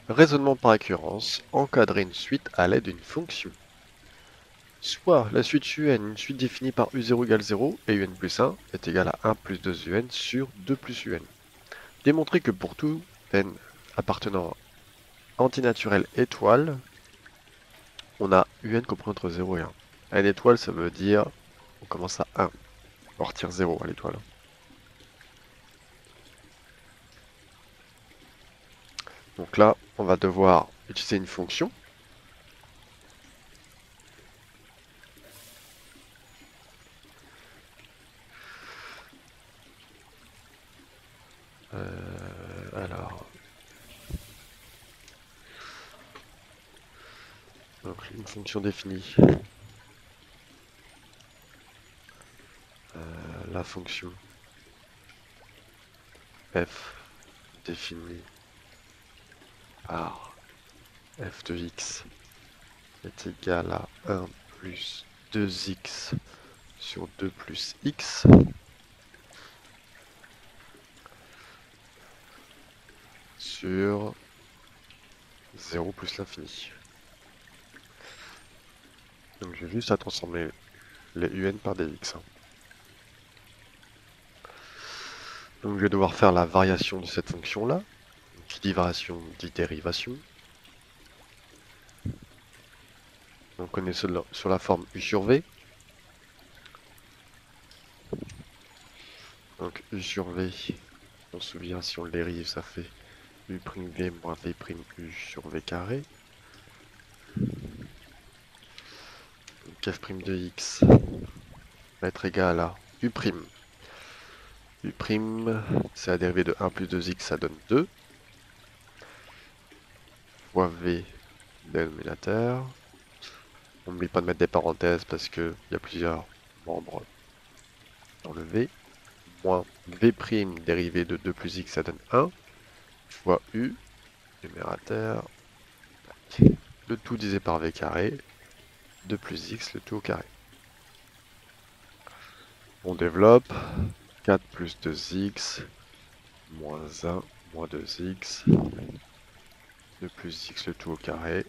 Raisonnement par récurrence, encadrer une suite à l'aide d'une fonction. Soit la suite UN, une suite définie par U0 égale 0 et UN plus 1 est égal à 1 plus 2 UN sur 2 plus UN. Démontrer que pour tout n appartenant à antinaturel étoile, on a UN compris entre 0 et 1. N étoile, ça veut dire on commence à 1. On retire 0 à l'étoile. Donc là, on va devoir utiliser une fonction. Alors, donc une fonction définie. La fonction f définie par f de x est égal à 1 plus 2x sur 2 plus x. Sur 0 plus l'infini. Donc j'ai juste à transformer les UN par des x. Donc je vais devoir faire la variation de cette fonction-là. Qui dit variation dit dérivation. Donc on est sur la forme u sur v. Donc u sur v, on se souvient si on le dérive, ça fait u' v moins v' u sur v carré. Donc f' de x va être égal à u'. U', c'est la dérivée de 1 plus 2x, ça donne 2. Fois v dénominateur. On n'oublie pas de mettre des parenthèses parce qu'il y a plusieurs membres dans le v. Moins v' dérivé de 2 plus x, ça donne 1. Fois u, numérateur. Le tout divisé par v carré. 2 plus x, le tout au carré. On développe. 4 plus 2x, moins 1, moins 2x. 2 plus x, le tout au carré.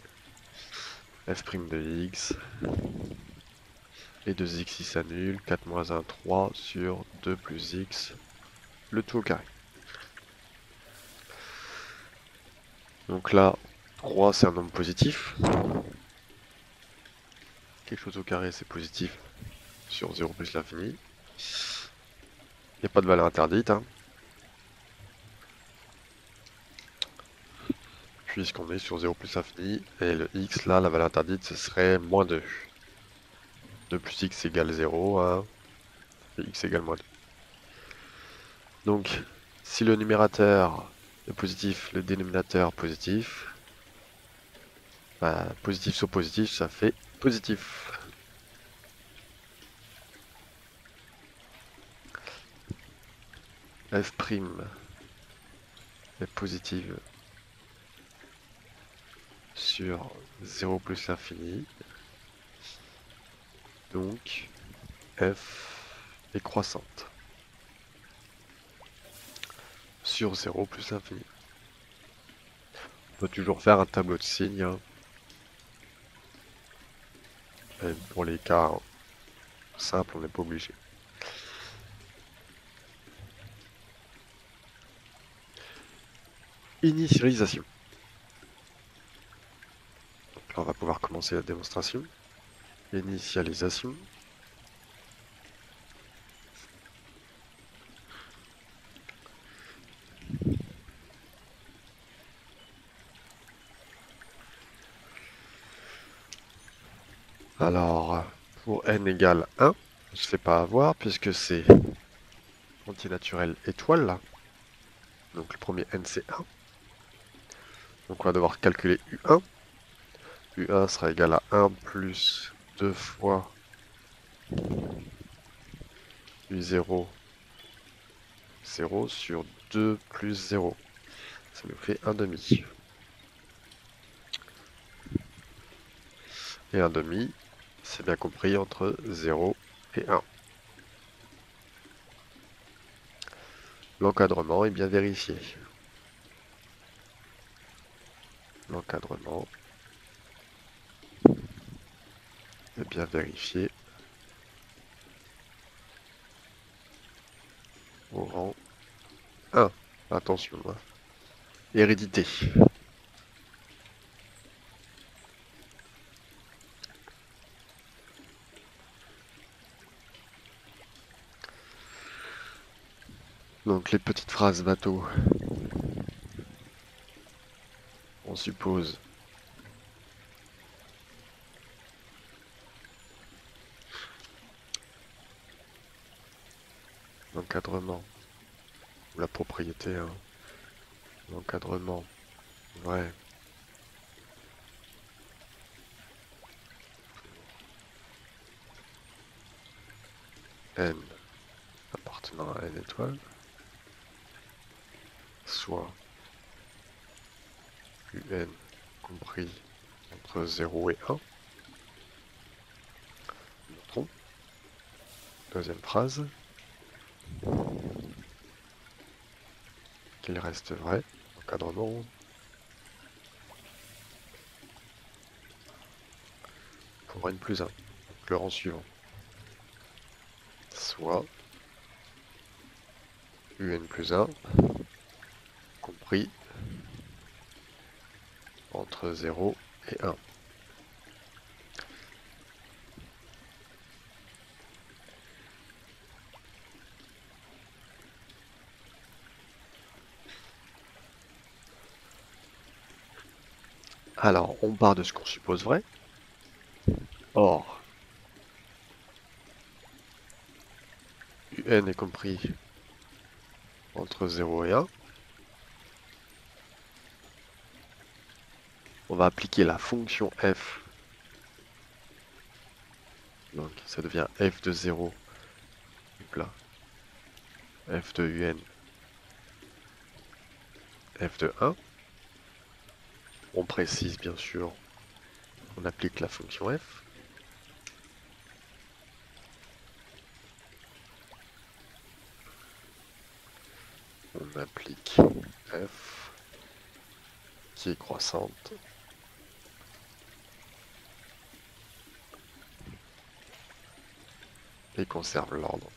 F' de x. Et 2x ici s'annule. 4 moins 1, 3 sur 2 plus x, le tout au carré. Donc là, 3 c'est un nombre positif. Quelque chose au carré c'est positif sur 0 plus l'infini. Il n'y a pas de valeur interdite. Puisqu'on est sur 0 plus l'infini. Et le x là, la valeur interdite ce serait moins 2. 2 plus x égale 0. Et x égale moins 2. Donc si le numérateur est positif, le dénominateur positif. Positif sur positif, ça fait positif. F' est positive sur 0 plus l'infini. Donc f est croissante sur 0 plus l'infini. On peut toujours faire un tableau de signes. Et pour les cas simples, on n'est pas obligé. Initialisation. Donc là, on va pouvoir commencer la démonstration. Initialisation. Alors, pour n égale 1, on ne se fait pas avoir puisque c'est antinaturel étoile là. Donc le premier n c'est 1. Donc on va devoir calculer U1. U1 sera égal à 1 plus 2 fois U0, 0 sur 2 plus 0. Ça nous fait 1 demi. Et 1 demi, c'est bien compris entre 0 et 1. L'encadrement est bien vérifié. l'encadrement est bien vérifié au rang 1. Attention, hein. Hérédité. Donc les petites phrases bateau, on suppose l'encadrement ou la propriété, hein. L'encadrement vrai n appartenant à n étoile, soit un compris entre 0 et 1. Montrons. Deuxième phrase. Qu'il reste vrai. Encadrement. Pour n plus 1. Donc le rang suivant. Soit un plus 1 compris entre 0 et 1. Alors, on part de ce qu'on suppose vrai. Or, un est compris entre 0 et 1. On va appliquer la fonction f. Donc, ça devient f de 0. Donc là, f de un, f de 1. On précise bien sûr, on applique la fonction f. On applique f qui est croissante. Et conserve l'ordre.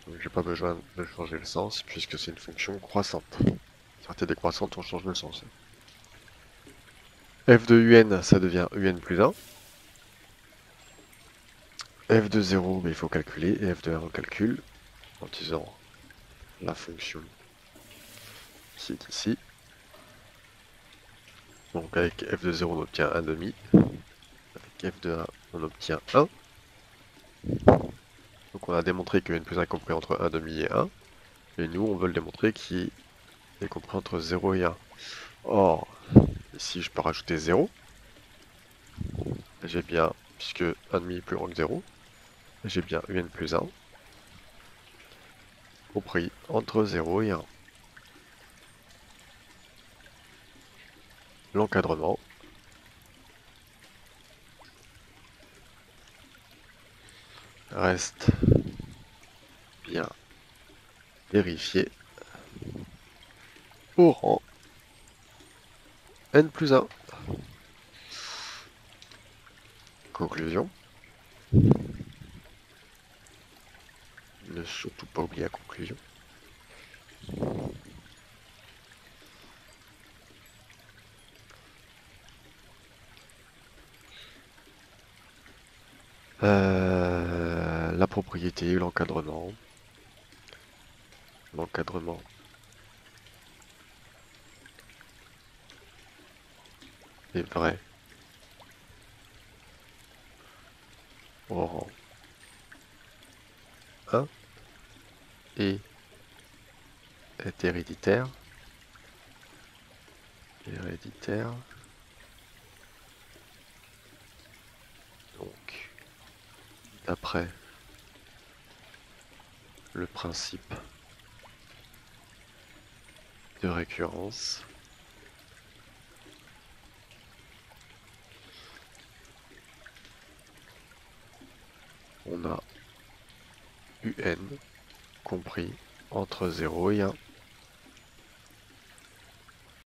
Donc j'ai pas besoin de changer le sens puisque c'est une fonction croissante. Certaines décroissantes, on change le sens. F de un, ça devient un plus 1. F de 0, mais il faut calculer. Et f de 1, on calcule en utilisant la fonction qui est ici. Donc avec f de 0, on obtient 1 demi. Avec f de 1, on obtient 1. Donc on a démontré que n plus 1 est compris entre 1 demi et 1. Et nous, on veut le démontrer qu'il est compris entre 0 et 1. Or, ici, je peux rajouter 0. J'ai bien, puisque 1 demi est plus grand que 0, j'ai bien un plus 1 compris entre 0 et 1. L'encadrement reste bien vérifié au rang n plus 1. Conclusion. Ne surtout pas oublier la conclusion. La propriété, l'encadrement. L'encadrement est vrai au rang 1 et est héréditaire. Héréditaire. Donc, d'après le principe de récurrence, on a un compris entre 0 et 1.